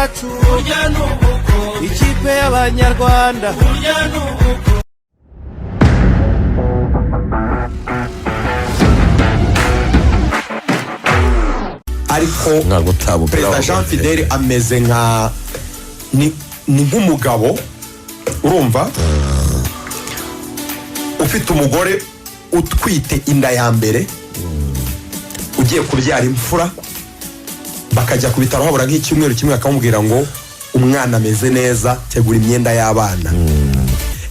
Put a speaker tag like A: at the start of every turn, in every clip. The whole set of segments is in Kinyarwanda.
A: yacu, ikipe y'abanyarwanda.
B: ariko Perezida Jean Fidèle ameze nka ni nk'umugabo urumva ufite umugore utwite inda ya mbere ugiye kubyara imfura bakajya ku bitaro habura nk'icyumweru kimwe akamubwira ngo umwana ameze neza tegura imyenda y'abana.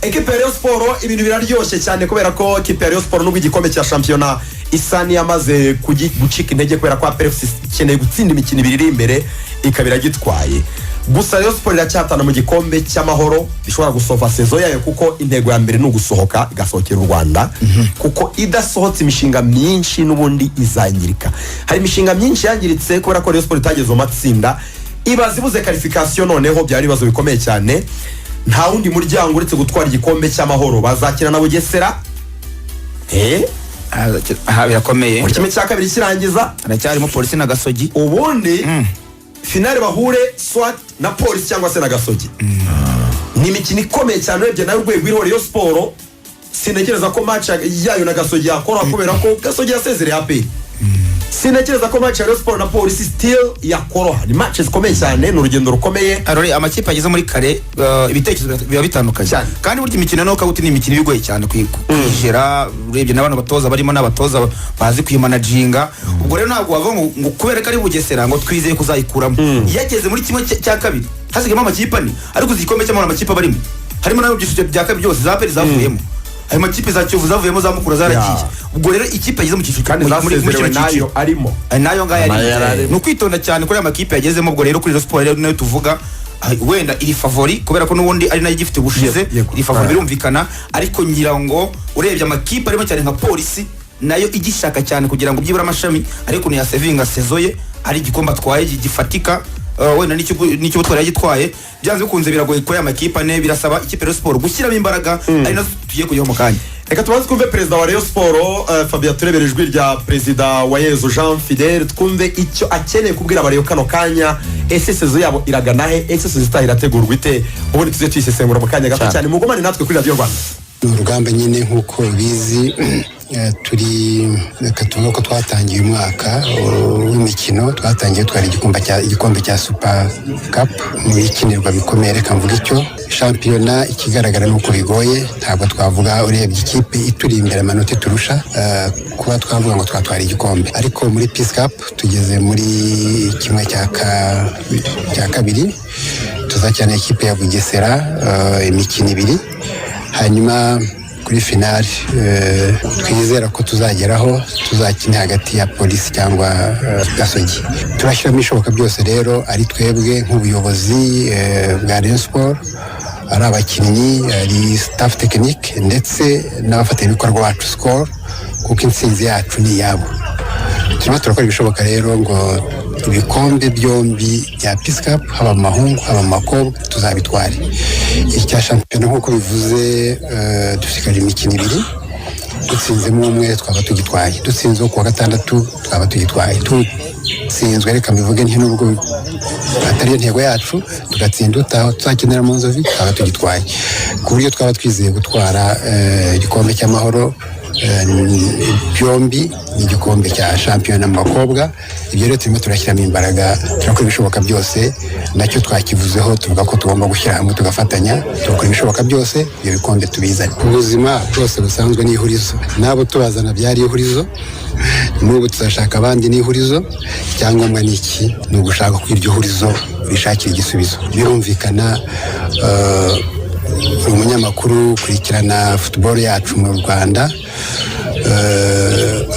B: Equipe ya Rayon Sport ibintu biraryoshye cyane kubera ko equipe ya Rayon Sport nubwo igikombe cya shampiyona isani yamaze gucika intege kubera ko APRFC ikeneye gutsinda imikino ibiri iri imbere ikabira gitwaye. Gusa Rayon Sport iracyatana mu gikombe cy'amahoro bishobora gusova sezo yayo kuko intego ya mbere ni ugusohoka igasohokera u Rwanda kuko idasohotse imishinga myinshi n'ubundi izangirika. Hari imishinga myinshi yangiritse kubera ko Rayon Sport itageze mu matsinda ibazibuze qualification noneho byari bibazo bikomeye cyane. Nta wundi muryango uretse gutwara igikombe cy'amahoro bazakina na Bugesera
C: birakomeye
B: mu kimwe cya kabiri kirangiza
C: aracyarimo Polisi na Gasogi
B: ubundi finale bahure SWAT na Polisi cyangwa se na Gasogi. Ni imikino ikomeye cyane urebye nawe urwego iriho Rayon Sport sinekereza ko match yayo na Gasogi yakora kubera ko Gasogi yasezereye AP. Sinekereza ko match ya Rayon Sport na Polisi still yakoroha. Ni match zikomeye cyane n'urugendo rukomeye.
C: Arore amakipe ageze muri kare ibitekerezo biba bitandukanye kandi burya imikino no kabuti ni imikino bigoye cyane kwijera urebye n'abantu batoza barimo n'abatoza bazi kuyimanaginga. Ubwo rero ntabwo wava ngo kubera ko ari Bugesera ngo twizeye kuzayikuramo. Yageze muri kimwe cya kabiri hasigamo amakipe ani ariko igikombe cy'amahoro amakipe barimo harimo nayo byisuje bya kabiri byose za peri zavuyemo. Ayo makipe za Kiyovu zavuyemo za Mukura zaragiye. Ubwo rero ikipe yageze mu cyiciro
B: kandi zasezerewe nayo arimo
C: nayo ngaya ari no kwitonda cyane kuri amakipe yagezemo. Ubwo rero kuri Rayon Sport rero nayo tuvuga wenda iri favori kubera ko nubundi ari nayo gifite ubushize iri favori birumvikana ariko ngira ngo urebye amakipe arimo cyane nka Polisi nayo igishaka cyane kugira ngo byibura amashami ariko ni ya sevinga sezoye ari igikombe atwaye gifatika wenda n'icyo butwara yagitwaye byanze bikunze biragoye ko amakipe ane birasaba ikipe Rayon Sport gushyiramo imbaraga ari nazo tugiye kujyaho mu kanya.
B: Reka tubanze kumve perezida wa Rayon Sport Fabien turebere ijwi rya perezida wa Yezu Jean Fidèle twumve icyo akeneye kubwira abariyo kano kanya ese sezo yabo iragana he ese sezo irategurwa ite ubundi tuze tuyisesengura mu kanya gato cyane mugomane natwe kuri Radio Rwanda.
D: Urugamba nyine nkuko bizi turi tuvuga ko twatangiye umwaka w'imikino twatangiye twari igikombe cya Super Cup mu bikinirwa bikomeye. Reka mvuga icyo shampiyona ikigaragara nuko bigoye ntabwo twavuga urebye ikipe ituri imbere amanota turusha kuba twavuga ngo twatwara igikombe ariko muri Peace Cup tugeze muri kimwe cya kabiri tuzakina ikipe ya Bugesera imikino ibiri hanyuma kuri finale twizera ko tuzageraho tuzakina hagati ya Polisi cyangwa Gasogi. Turashyiramo ishoboka byose rero ari twebwe nk'ubuyobozi bwa Rayon Sport ari abakinnyi ari staff technique ndetse n'abafatanyabikorwa bacu Skol kuko intsinzi yacu ni yabo. Turimo turakora ibishoboka rero ngo ibikombe byombi bya Peace Cup haba amahungu haba amakobwa tuzabitware. Icya shampiyona nk'uko bivuze dufite imikino ibiri dutsinzemo umwe twaba tugitwaye dutsinze kuwa gatandatu twaba tugitwaye dutsinzwe reka mbivuge nti nubwo atari intego yacu tugatsinda utaho tuzakenera mu nzovi twaba tugitwaye ku buryo twaba twizeye gutwara igikombe cy'amahoro byombi n'igikombe cya shampiyona mu bakobwa. Ibyo rero turimo turashyiramo imbaraga turakora ibishoboka byose nacyo twakivuzeho tuvuga ko tugomba gushyira hamwe tugafatanya tugakora ibishoboka byose ibyo bikombe tubizane. Ubuzima bwose busanzwe n'ihurizo nabo tubazana byari ihurizo n'ubu tuzashaka abandi n'ihurizo icyangombwa ni iki ni ugushaka ko iryo hurizo rishakira igisubizo. Birumvikana umunyamakuru ukurikirana football yacu mu Rwanda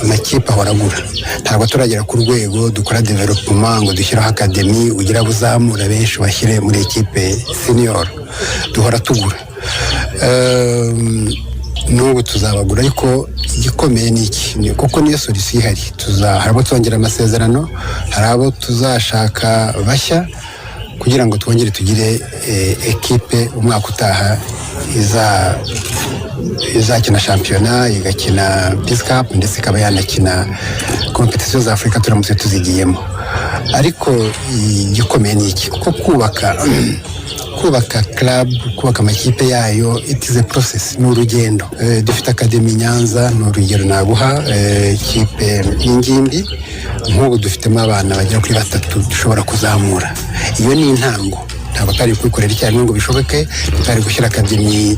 D: amakipe ahora agura ntabwo turagera ku rwego dukora development ngo dushyiraho academy ugira buzamura benshi bashyire muri ekipe senior duhora tugura n'ubu tuzabagura ariko igikomeye ni iki kuko niyo solution ihari hari abo twongera amasezerano hari abo tuzashaka bashya kugira ngo twongere tugire ekipe umwaka utaha izakina shampiyona, igakina Peace Cup ndetse ikaba yanakina competition za Afrika turamutse tuzigiyemo. Ariko igikomeye ni iki, kuko kubaka club, kubaka amakipe yayo, it is a process, ni urugendo. Dufite Academy Nyanza, ni urugero naguha, ikipe y'ingimbi nk'ubu dufitemo abana bagera kuri 3 dushobora kuzamura. Iyo ni intango, ntabwo tari kwikorera icyarimwe ngo bishoboke, tutari gushyira Academy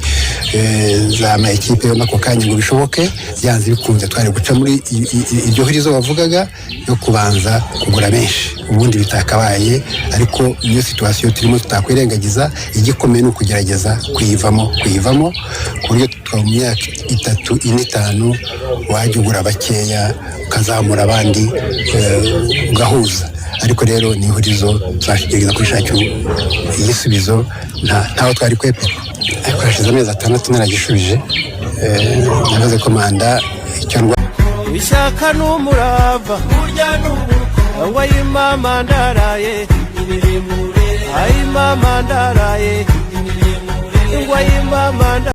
D: za ma ekipe yo nako kanya ngo bishoboke, byanze bikunze twari guca muri iryo hirizo bavugaga yo kubanza kugura benshi, ubundi bitakabaye. Ariko iyo situation turimo tutakwirengagiza, igikomeye no kugerageza kuyivamo ku buryo mu myaka 3, 4, 5 wajya ugura bakeya ukazamura abandi ugahuza. Ariko rero ni ihurizo tuzashigiriza kwishakira igisubizo, ntaho twari kwepera. Ariko hashize amezi 6 naragishubije, navuze ko manda icyo
A: ishaka n'umurava burya n'ubuko wayimama ndaraye ayimama ndaraye wayimama